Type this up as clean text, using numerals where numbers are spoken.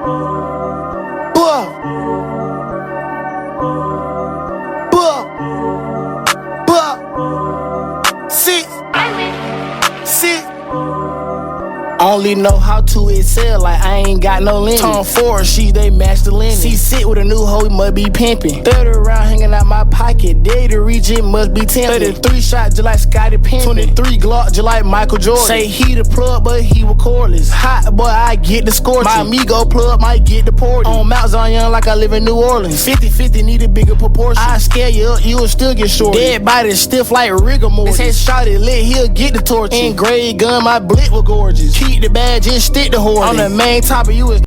Buh. Buh. Buh. Sit. Sit. Only know how to excel, like I ain't got no limit. Tom Ford, they match the linen. See, sit with a new hoe, he must be pimping. 30 round hanging out my pocket, day to reach it must be tempting. 33 shot just like Scottie Pippen. 23 Glock just like Michael Jordan. Say he the plug, but he was cordless. Hot boy, I get the scorching. My amigo plug might get deported. On Mount Zion like I live in New Orleans. 50-50 need a bigger proportion. I scare you up, you will still get short. Dead body stiff like rigor mortis. This head shot it lit, he'll get the torch. Engraved gun, my blick was gorgeous. Keep the badge and stick the horse. On the main topic, you was